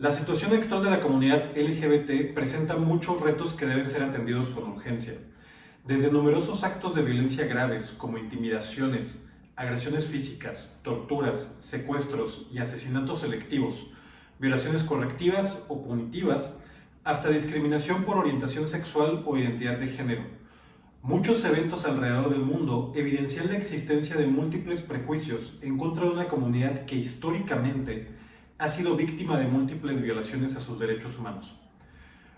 La situación actual de la comunidad LGBT presenta muchos retos que deben ser atendidos con urgencia. Desde numerosos actos de violencia graves como intimidaciones, agresiones físicas, torturas, secuestros y asesinatos selectivos, violaciones correctivas o punitivas, hasta discriminación por orientación sexual o identidad de género. Muchos eventos alrededor del mundo evidencian la existencia de múltiples prejuicios en contra de una comunidad que históricamente ha sido víctima de múltiples violaciones a sus derechos humanos.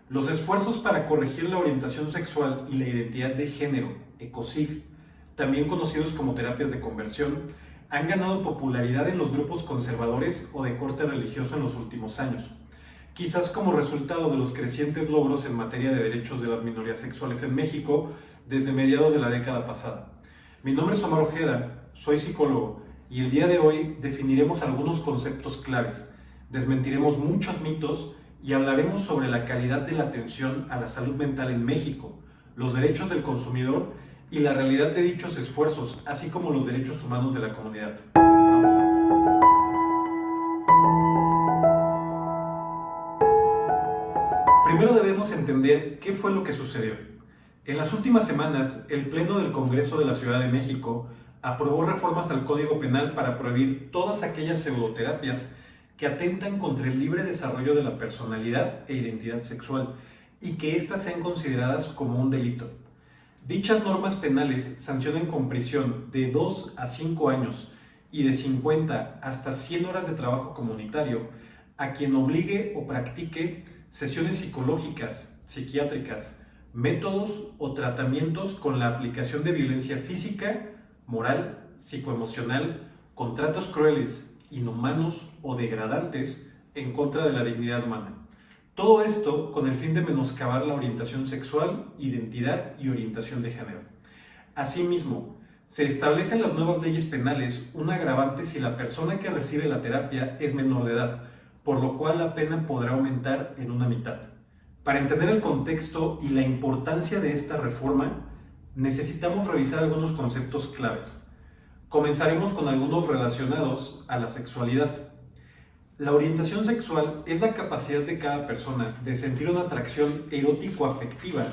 Los esfuerzos para corregir la orientación sexual y la identidad de género, ECOSIG, también conocidos como terapias de conversión, han ganado popularidad en los grupos conservadores o de corte religioso en los últimos años, quizás como resultado de los crecientes logros en materia de derechos de las minorías sexuales en México desde mediados de la década pasada. Mi nombre es Omar Ojeda, soy psicólogo y el día de hoy definiremos algunos conceptos claves, desmentiremos muchos mitos y hablaremos sobre la calidad de la atención a la salud mental en México, los derechos del consumidor y la realidad de dichos esfuerzos, así como los derechos humanos de la comunidad. Vamos a ver. Primero debemos entender qué fue lo que sucedió. En las últimas semanas, el Pleno del Congreso de la Ciudad de México aprobó reformas al Código Penal para prohibir todas aquellas pseudoterapias que atentan contra el libre desarrollo de la personalidad e identidad sexual y que éstas sean consideradas como un delito. Dichas normas penales sancionan con prisión de 2 a 5 años y de 50 hasta 100 horas de trabajo comunitario a quien obligue o practique sesiones psicológicas, psiquiátricas, métodos o tratamientos con la aplicación de violencia física, moral, psicoemocional, con tratos crueles, inhumanos o degradantes en contra de la dignidad humana. Todo esto con el fin de menoscabar la orientación sexual, identidad y orientación de género. Asimismo, se establece en las nuevas leyes penales un agravante si la persona que recibe la terapia es menor de edad, por lo cual la pena podrá aumentar en una mitad. Para entender el contexto y la importancia de esta reforma, necesitamos revisar algunos conceptos claves. Comenzaremos con algunos relacionados a la sexualidad. La orientación sexual es la capacidad de cada persona de sentir una atracción erótico-afectiva,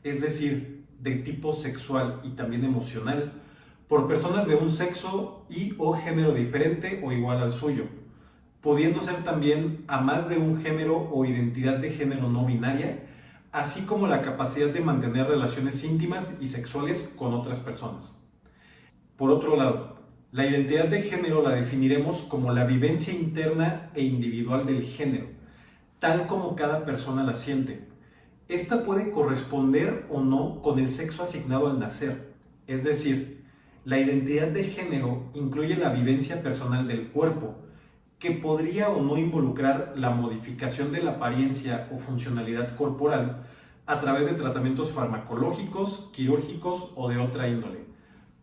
es decir, de tipo sexual y también emocional, por personas de un sexo y o género diferente o igual al suyo, pudiendo ser también a más de un género o identidad de género no binaria, así como la capacidad de mantener relaciones íntimas y sexuales con otras personas. Por otro lado, la identidad de género la definiremos como la vivencia interna e individual del género, tal como cada persona la siente. Esta puede corresponder o no con el sexo asignado al nacer, es decir, la identidad de género incluye la vivencia personal del cuerpo, que podría o no involucrar la modificación de la apariencia o funcionalidad corporal a través de tratamientos farmacológicos, quirúrgicos o de otra índole.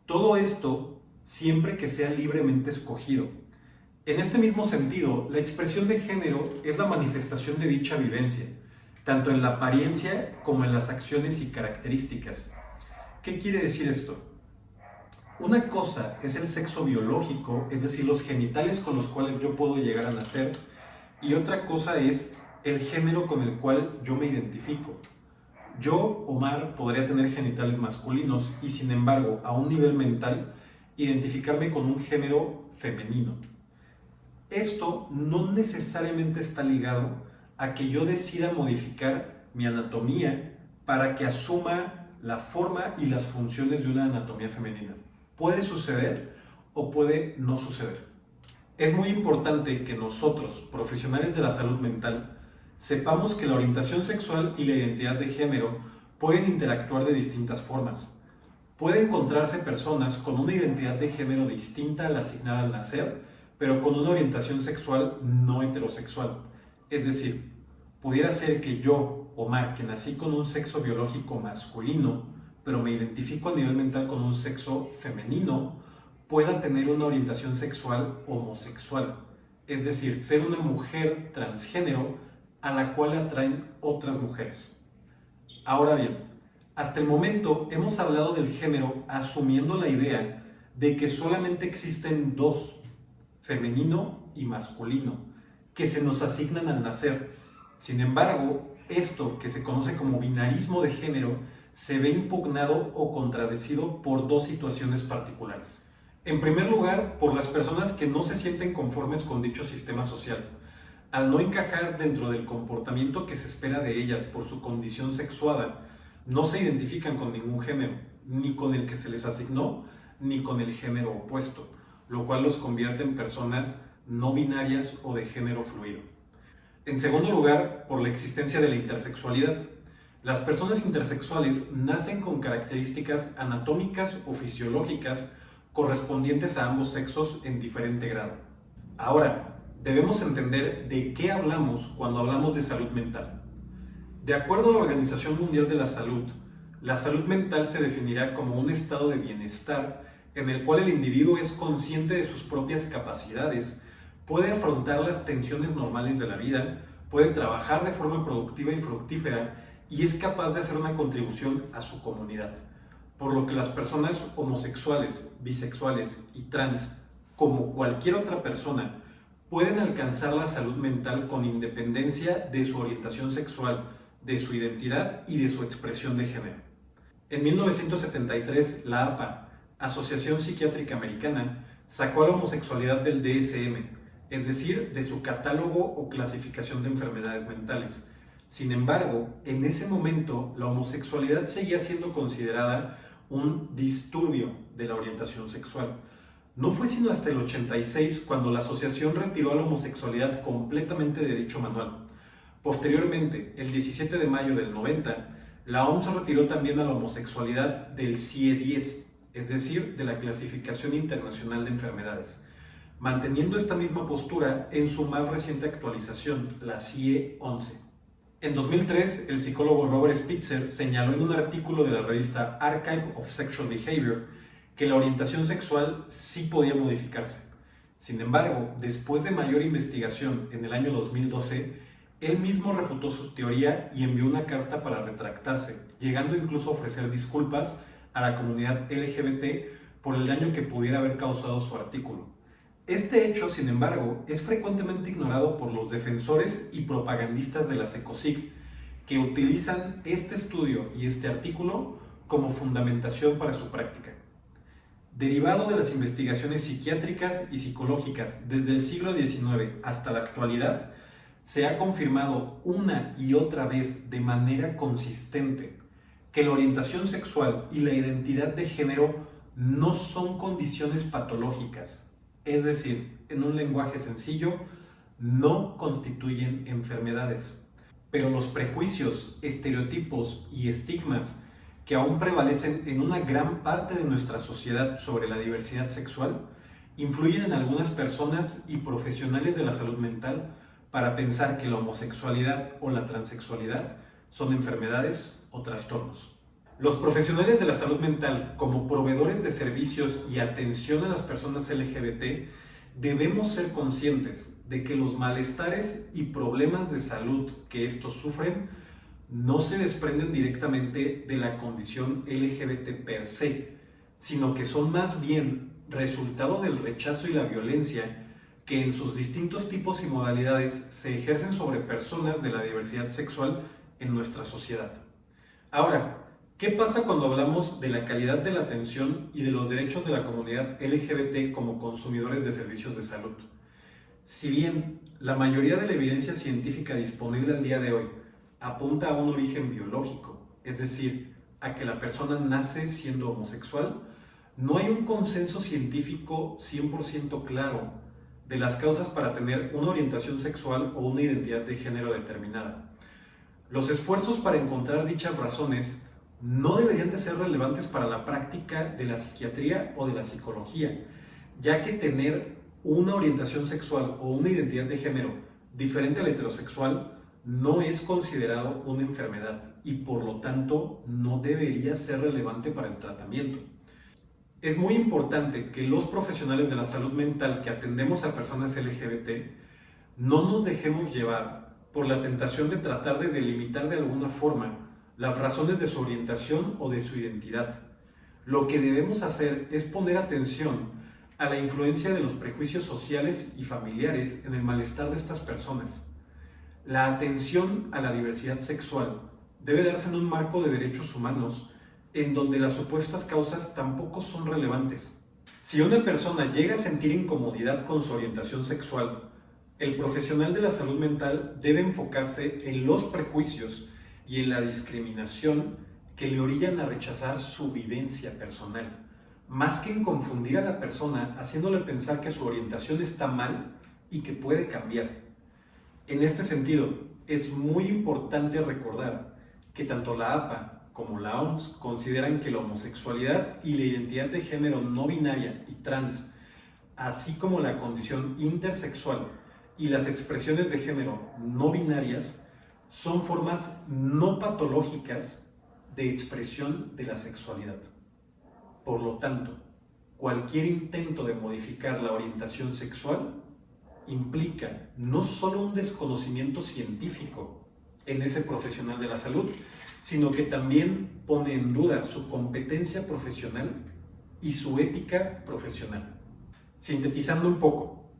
Todo esto siempre que sea libremente escogido. En este mismo sentido, la expresión de género es la manifestación de dicha vivencia, tanto en la apariencia como en las acciones y características. ¿Qué quiere decir esto? Una cosa es el sexo biológico, es decir, los genitales con los cuales yo puedo llegar a nacer, y otra cosa es el género con el cual yo me identifico. Yo, Omar, podría tener genitales masculinos y, sin embargo, a un nivel mental, identificarme con un género femenino. Esto no necesariamente está ligado a que yo decida modificar mi anatomía para que asuma la forma y las funciones de una anatomía femenina. Puede suceder o puede no suceder. Es muy importante que nosotros, profesionales de la salud mental, sepamos que la orientación sexual y la identidad de género pueden interactuar de distintas formas. Puede encontrarse personas con una identidad de género distinta a la asignada al nacer, pero con una orientación sexual no heterosexual. Es decir, pudiera ser que yo, Omar, que nací con un sexo biológico masculino, pero me identifico a nivel mental con un sexo femenino, pueda tener una orientación sexual homosexual. Es decir, ser una mujer transgénero a la cual atraen otras mujeres. Ahora bien, hasta el momento hemos hablado del género asumiendo la idea de que solamente existen dos, femenino y masculino, que se nos asignan al nacer. Sin embargo, esto que se conoce como binarismo de género se ve impugnado o contradecido por dos situaciones particulares. En primer lugar, por las personas que no se sienten conformes con dicho sistema social. Al no encajar dentro del comportamiento que se espera de ellas por su condición sexuada, no se identifican con ningún género, ni con el que se les asignó, ni con el género opuesto, lo cual los convierte en personas no binarias o de género fluido. En segundo lugar, por la existencia de la intersexualidad. Las personas intersexuales nacen con características anatómicas o fisiológicas correspondientes a ambos sexos en diferente grado. Ahora, debemos entender de qué hablamos cuando hablamos de salud mental. De acuerdo a la Organización Mundial de la salud mental se definirá como un estado de bienestar en el cual el individuo es consciente de sus propias capacidades, puede afrontar las tensiones normales de la vida, puede trabajar de forma productiva y fructífera y es capaz de hacer una contribución a su comunidad. Por lo que las personas homosexuales, bisexuales y trans, como cualquier otra persona, pueden alcanzar la salud mental con independencia de su orientación sexual, de su identidad y de su expresión de género. En 1973, la APA, Asociación Psiquiátrica Americana, sacó a la homosexualidad del DSM, es decir, de su catálogo o clasificación de enfermedades mentales. Sin embargo, en ese momento, la homosexualidad seguía siendo considerada un disturbio de la orientación sexual. No fue sino hasta el 86 cuando la asociación retiró a la homosexualidad completamente de dicho manual. Posteriormente, el 17 de mayo del 90, la OMS retiró también a la homosexualidad del CIE-10, es decir, de la Clasificación Internacional de Enfermedades, manteniendo esta misma postura en su más reciente actualización, la CIE-11. En 2003, el psicólogo Robert Spitzer señaló en un artículo de la revista Archive of Sexual Behavior que la orientación sexual sí podía modificarse. Sin embargo, después de mayor investigación en el año 2012, él mismo refutó su teoría y envió una carta para retractarse, llegando incluso a ofrecer disculpas a la comunidad LGBT por el daño que pudiera haber causado su artículo. Este hecho, sin embargo, es frecuentemente ignorado por los defensores y propagandistas de las ECOSIG, que utilizan este estudio y este artículo como fundamentación para su práctica. Derivado de las investigaciones psiquiátricas y psicológicas desde el siglo XIX hasta la actualidad, se ha confirmado una y otra vez de manera consistente que la orientación sexual y la identidad de género no son condiciones patológicas, es decir, en un lenguaje sencillo, no constituyen enfermedades. Pero los prejuicios, estereotipos y estigmas que aún prevalecen en una gran parte de nuestra sociedad sobre la diversidad sexual influyen en algunas personas y profesionales de la salud mental para pensar que la homosexualidad o la transexualidad son enfermedades o trastornos. Los profesionales de la salud mental, como proveedores de servicios y atención a las personas LGBT, debemos ser conscientes de que los malestares y problemas de salud que estos sufren no se desprenden directamente de la condición LGBT per se, sino que son más bien resultado del rechazo y la violencia que en sus distintos tipos y modalidades se ejercen sobre personas de la diversidad sexual en nuestra sociedad. Ahora, ¿qué pasa cuando hablamos de la calidad de la atención y de los derechos de la comunidad LGBT como consumidores de servicios de salud? Si bien la mayoría de la evidencia científica disponible al día de hoy apunta a un origen biológico, es decir, a que la persona nace siendo homosexual, no hay un consenso científico 100% claro de las causas para tener una orientación sexual o una identidad de género determinada. Los esfuerzos para encontrar dichas razones no deberían de ser relevantes para la práctica de la psiquiatría o de la psicología, ya que tener una orientación sexual o una identidad de género diferente a la heterosexual no es considerado una enfermedad y por lo tanto no debería ser relevante para el tratamiento. Es muy importante que los profesionales de la salud mental que atendemos a personas LGBT no nos dejemos llevar por la tentación de tratar de delimitar de alguna forma las razones de su orientación o de su identidad. Lo que debemos hacer es poner atención a la influencia de los prejuicios sociales y familiares en el malestar de estas personas. La atención a la diversidad sexual debe darse en un marco de derechos humanos en donde las supuestas causas tampoco son relevantes. Si una persona llega a sentir incomodidad con su orientación sexual, el profesional de la salud mental debe enfocarse en los prejuicios y en la discriminación que le orillan a rechazar su vivencia personal, más que en confundir a la persona haciéndole pensar que su orientación está mal y que puede cambiar. En este sentido, es muy importante recordar que tanto la APA como la OMS consideran que la homosexualidad y la identidad de género no binaria y trans, así como la condición intersexual y las expresiones de género no binarias, son formas no patológicas de expresión de la sexualidad. Por lo tanto, cualquier intento de modificar la orientación sexual implica no solo un desconocimiento científico en ese profesional de la salud, sino que también pone en duda su competencia profesional y su ética profesional. Sintetizando un poco,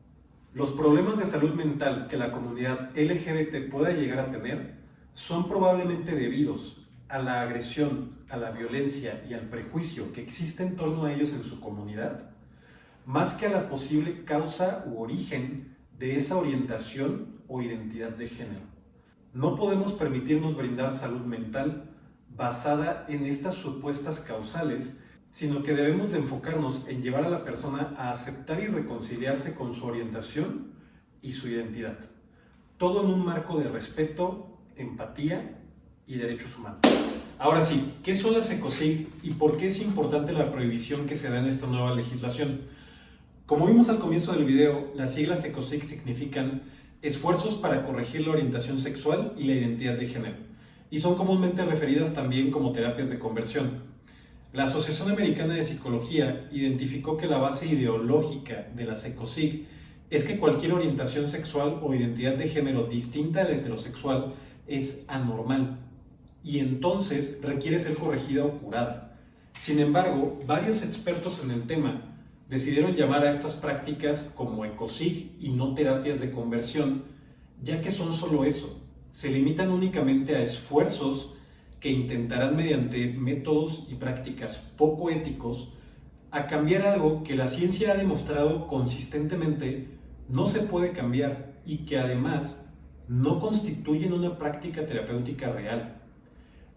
los problemas de salud mental que la comunidad LGBT pueda llegar a tener son probablemente debidos a la agresión, a la violencia y al prejuicio que existe en torno a ellos en su comunidad, más que a la posible causa u origen de esa orientación o identidad de género. No podemos permitirnos brindar salud mental basada en estas supuestas causales, sino que debemos de enfocarnos en llevar a la persona a aceptar y reconciliarse con su orientación y su identidad. Todo en un marco de respeto, empatía y derechos humanos. Ahora sí, ¿qué son las ECOSIG y por qué es importante la prohibición que se da en esta nueva legislación? Como vimos al comienzo del video, las siglas ECOSIG significan Esfuerzos para corregir la orientación sexual y la identidad de género, y son comúnmente referidas también como terapias de conversión. La Asociación Americana de Psicología identificó que la base ideológica de las ECOSIG es que cualquier orientación sexual o identidad de género distinta a la heterosexual es anormal y entonces requiere ser corregida o curada. Sin embargo, varios expertos en el tema decidieron llamar a estas prácticas como ECOSIG y no terapias de conversión, ya que son solo eso, se limitan únicamente a esfuerzos que intentarán mediante métodos y prácticas poco éticos a cambiar algo que la ciencia ha demostrado consistentemente no se puede cambiar y que además no constituyen una práctica terapéutica real.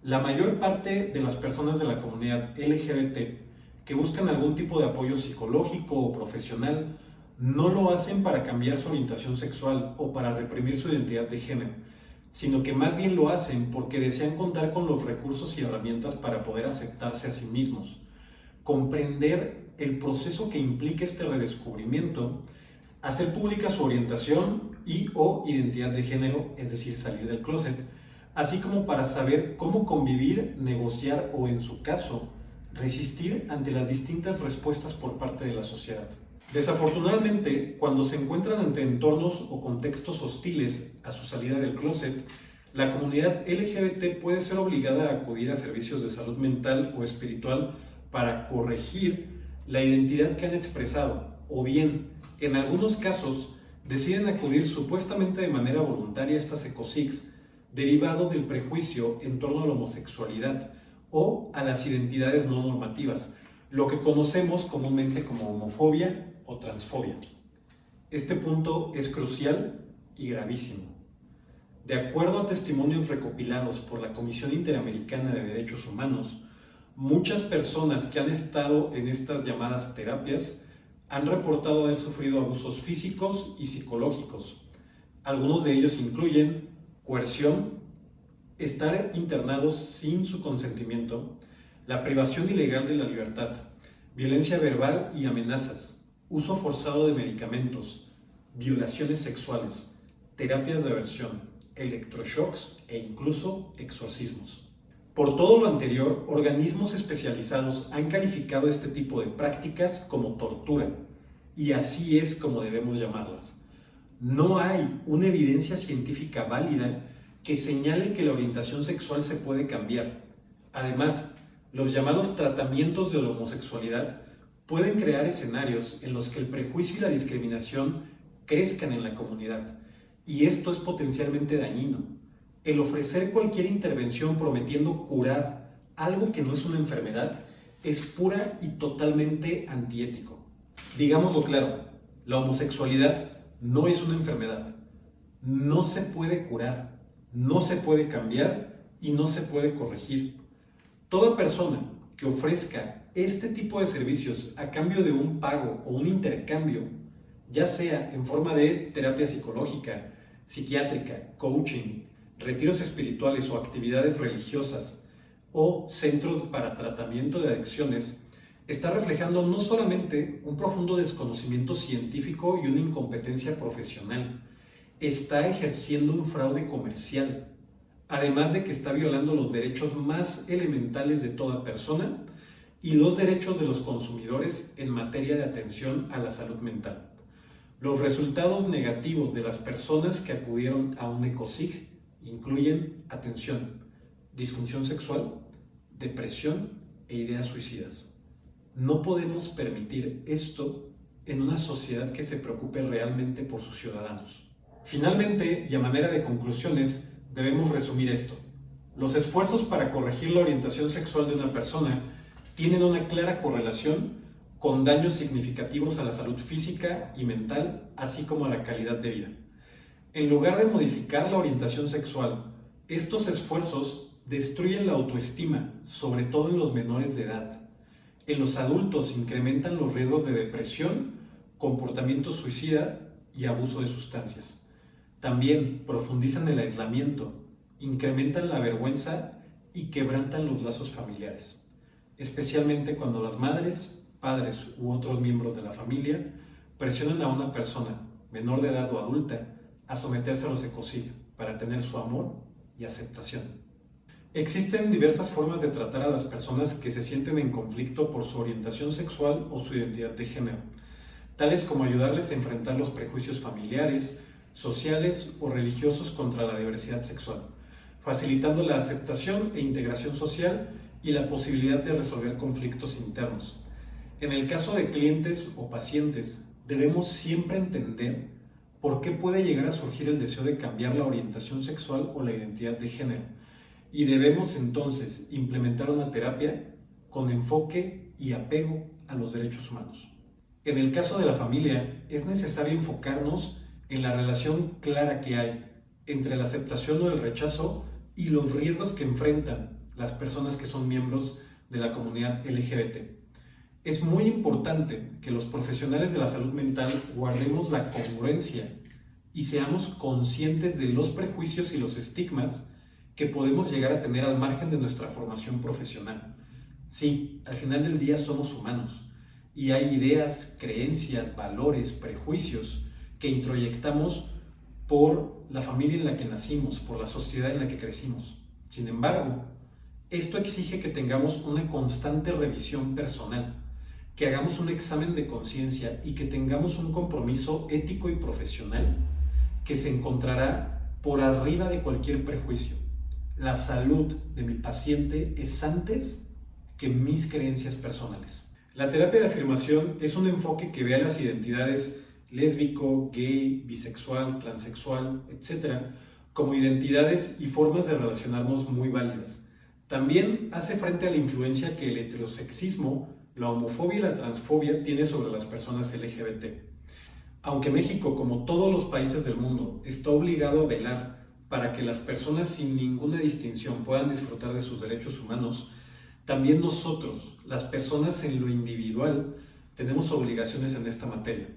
La mayor parte de las personas de la comunidad LGBT que buscan algún tipo de apoyo psicológico o profesional no lo hacen para cambiar su orientación sexual o para reprimir su identidad de género, sino que más bien lo hacen porque desean contar con los recursos y herramientas para poder aceptarse a sí mismos, comprender el proceso que implica este redescubrimiento, hacer pública su orientación y o identidad de género, es decir, salir del closet, así como para saber cómo convivir, negociar o, en su caso, resistir ante las distintas respuestas por parte de la sociedad. Desafortunadamente, cuando se encuentran ante entornos o contextos hostiles a su salida del closet, la comunidad LGBT puede ser obligada a acudir a servicios de salud mental o espiritual para corregir la identidad que han expresado, o bien, en algunos casos, deciden acudir supuestamente de manera voluntaria a estas ECOSIGs, derivado del prejuicio en torno a la homosexualidad o a las identidades no normativas, lo que conocemos comúnmente como homofobia o transfobia. Este punto es crucial y gravísimo. De acuerdo a testimonios recopilados por la Comisión Interamericana de Derechos Humanos, muchas personas que han estado en estas llamadas terapias han reportado haber sufrido abusos físicos y psicológicos. Algunos de ellos incluyen coerción, estar internados sin su consentimiento, la privación ilegal de la libertad, violencia verbal y amenazas, uso forzado de medicamentos, violaciones sexuales, terapias de aversión, electroshocks e incluso exorcismos. Por todo lo anterior, organismos especializados han calificado este tipo de prácticas como tortura, y así es como debemos llamarlas. No hay una evidencia científica válida que señale que la orientación sexual se puede cambiar. Además, los llamados tratamientos de la homosexualidad pueden crear escenarios en los que el prejuicio y la discriminación crezcan en la comunidad, y esto es potencialmente dañino. El ofrecer cualquier intervención prometiendo curar algo que no es una enfermedad es pura y totalmente antiético. Digámoslo claro, la homosexualidad no es una enfermedad. No se puede curar, no se puede cambiar y no se puede corregir. Toda persona que ofrezca este tipo de servicios a cambio de un pago o un intercambio, ya sea en forma de terapia psicológica, psiquiátrica, coaching, retiros espirituales o actividades religiosas o centros para tratamiento de adicciones, está reflejando no solamente un profundo desconocimiento científico y una incompetencia profesional, está ejerciendo un fraude comercial, además de que está violando los derechos más elementales de toda persona y los derechos de los consumidores en materia de atención a la salud mental. Los resultados negativos de las personas que acudieron a un ECOSIG incluyen atención, disfunción sexual, depresión e ideas suicidas. No podemos permitir esto en una sociedad que se preocupe realmente por sus ciudadanos. Finalmente, y a manera de conclusiones, debemos resumir esto. Los esfuerzos para corregir la orientación sexual de una persona tienen una clara correlación con daños significativos a la salud física y mental, así como a la calidad de vida. En lugar de modificar la orientación sexual, estos esfuerzos destruyen la autoestima, sobre todo en los menores de edad. En los adultos incrementan los riesgos de depresión, comportamiento suicida y abuso de sustancias. También profundizan el aislamiento, incrementan la vergüenza y quebrantan los lazos familiares, especialmente cuando las madres, padres u otros miembros de la familia presionan a una persona, menor de edad o adulta, a someterse a los ECOSIG para tener su amor y aceptación. Existen diversas formas de tratar a las personas que se sienten en conflicto por su orientación sexual o su identidad de género, tales como ayudarles a enfrentar los prejuicios familiares, sociales o religiosos contra la diversidad sexual, facilitando la aceptación e integración social y la posibilidad de resolver conflictos internos. En el caso de clientes o pacientes, debemos siempre entender por qué puede llegar a surgir el deseo de cambiar la orientación sexual o la identidad de género, y debemos entonces implementar una terapia con enfoque y apego a los derechos humanos. En el caso de la familia, es necesario enfocarnos en la relación clara que hay entre la aceptación o el rechazo y los riesgos que enfrentan las personas que son miembros de la comunidad LGBT. Es muy importante que los profesionales de la salud mental guardemos la congruencia y seamos conscientes de los prejuicios y los estigmas que podemos llegar a tener al margen de nuestra formación profesional. Sí, al final del día somos humanos y hay ideas, creencias, valores, prejuicios que introyectamos por la familia en la que nacimos, por la sociedad en la que crecimos. Sin embargo, esto exige que tengamos una constante revisión personal, que hagamos un examen de conciencia y que tengamos un compromiso ético y profesional que se encontrará por arriba de cualquier prejuicio. La salud de mi paciente es antes que mis creencias personales. La terapia de afirmación es un enfoque que ve a las identidades lésbico, gay, bisexual, transexual, etc., como identidades y formas de relacionarnos muy válidas. También hace frente a la influencia que el heterosexismo, la homofobia y la transfobia tiene sobre las personas LGBT. Aunque México, como todos los países del mundo, está obligado a velar para que las personas sin ninguna distinción puedan disfrutar de sus derechos humanos, también nosotros, las personas en lo individual, tenemos obligaciones en esta materia,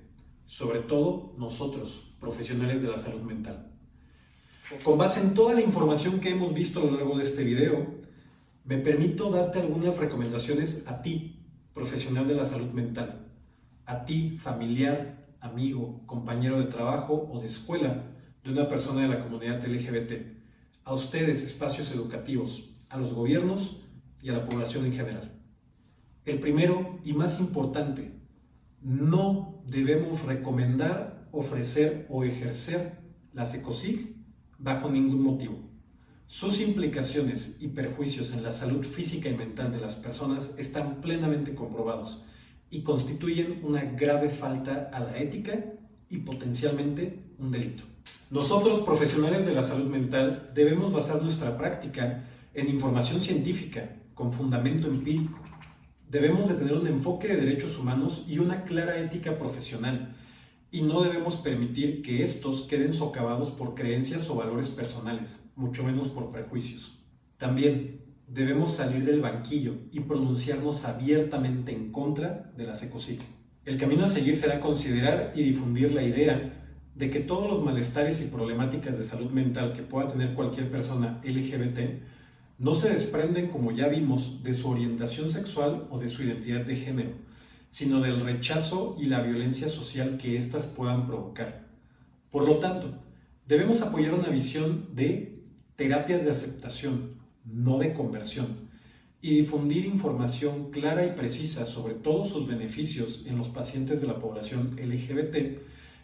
sobre todo nosotros, profesionales de la salud mental. Con base en toda la información que hemos visto a lo largo de este video, me permito darte algunas recomendaciones a ti, profesional de la salud mental, a ti, familiar, amigo, compañero de trabajo o de escuela de una persona de la comunidad LGBT, a ustedes, espacios educativos, a los gobiernos y a la población en general. El primero y más importante, no debemos recomendar, ofrecer o ejercer las ECOSIG bajo ningún motivo. Sus implicaciones y perjuicios en la salud física y mental de las personas están plenamente comprobados y constituyen una grave falta a la ética y potencialmente un delito. Nosotros, profesionales de la salud mental, debemos basar nuestra práctica en información científica con fundamento empírico. Debemos de tener un enfoque de derechos humanos y una clara ética profesional, y no debemos permitir que estos queden socavados por creencias o valores personales, mucho menos por prejuicios. También debemos salir del banquillo y pronunciarnos abiertamente en contra de las ecocid. El camino a seguir será considerar y difundir la idea de que todos los malestares y problemáticas de salud mental que pueda tener cualquier persona LGBT no se desprenden, como ya vimos, de su orientación sexual o de su identidad de género, sino del rechazo y la violencia social que éstas puedan provocar. Por lo tanto, debemos apoyar una visión de terapias de aceptación, no de conversión, y difundir información clara y precisa sobre todos sus beneficios en los pacientes de la población LGBT,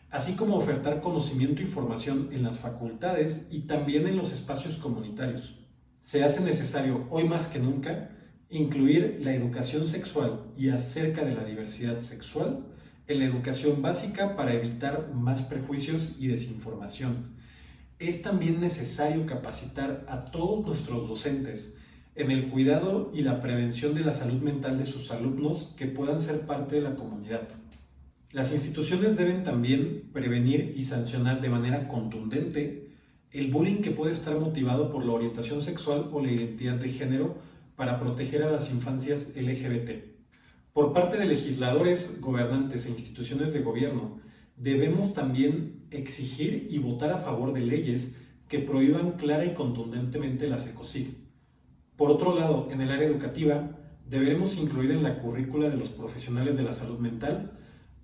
así como ofertar conocimiento y formación en las facultades y también en los espacios comunitarios. Se hace necesario, hoy más que nunca, incluir la educación sexual y acerca de la diversidad sexual en la educación básica para evitar más prejuicios y desinformación. Es también necesario capacitar a todos nuestros docentes en el cuidado y la prevención de la salud mental de sus alumnos que puedan ser parte de la comunidad. Las instituciones deben también prevenir y sancionar de manera contundente el bullying que puede estar motivado por la orientación sexual o la identidad de género para proteger a las infancias LGBT. Por parte de legisladores, gobernantes e instituciones de gobierno, debemos también exigir y votar a favor de leyes que prohíban clara y contundentemente las ecocid. Por otro lado, en el área educativa, deberemos incluir en la currícula de los profesionales de la salud mental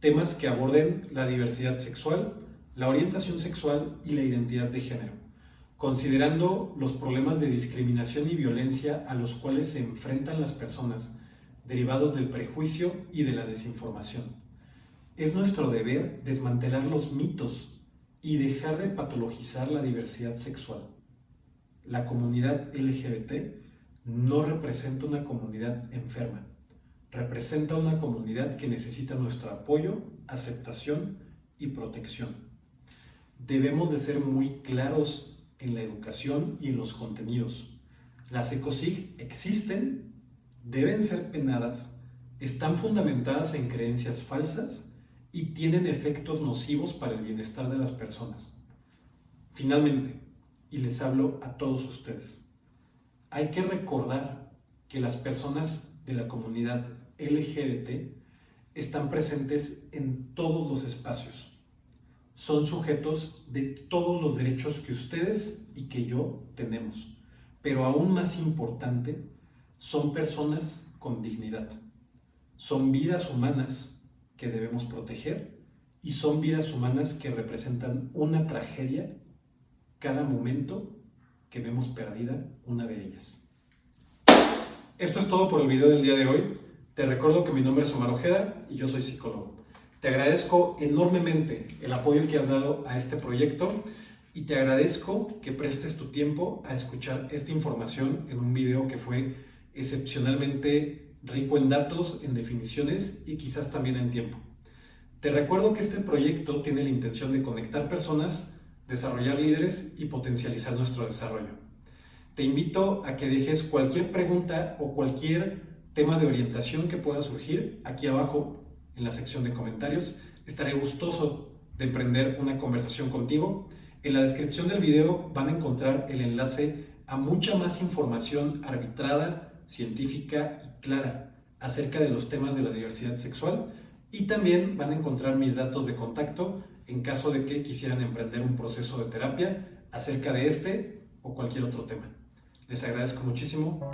temas que aborden la diversidad sexual, la orientación sexual y la identidad de género, considerando los problemas de discriminación y violencia a los cuales se enfrentan las personas derivados del prejuicio y de la desinformación. Es nuestro deber desmantelar los mitos y dejar de patologizar la diversidad sexual. La comunidad LGBT no representa una comunidad enferma, representa una comunidad que necesita nuestro apoyo, aceptación y protección. Debemos de ser muy claros en la educación y en los contenidos. Las ecocid existen, deben ser penadas, están fundamentadas en creencias falsas y tienen efectos nocivos para el bienestar de las personas. Finalmente, y les hablo a todos ustedes, hay que recordar que las personas de la comunidad LGBT están presentes en todos los espacios. Son sujetos de todos los derechos que ustedes y que yo tenemos. Pero aún más importante, son personas con dignidad. Son vidas humanas que debemos proteger y son vidas humanas que representan una tragedia cada momento que vemos perdida una de ellas. Esto es todo por el video del día de hoy. Te recuerdo que mi nombre es Omar Ojeda y yo soy psicólogo. Te agradezco enormemente el apoyo que has dado a este proyecto y te agradezco que prestes tu tiempo a escuchar esta información en un video que fue excepcionalmente rico en datos, en definiciones y quizás también en tiempo. Te recuerdo que este proyecto tiene la intención de conectar personas, desarrollar líderes y potencializar nuestro desarrollo. Te invito a que dejes cualquier pregunta o cualquier tema de orientación que pueda surgir aquí abajo en la sección de comentarios. Estaré gustoso de emprender una conversación contigo. En la descripción del video van a encontrar el enlace a mucha más información arbitrada, científica y clara acerca de los temas de la diversidad sexual, y también van a encontrar mis datos de contacto en caso de que quisieran emprender un proceso de terapia acerca de este o cualquier otro tema. Les agradezco muchísimo.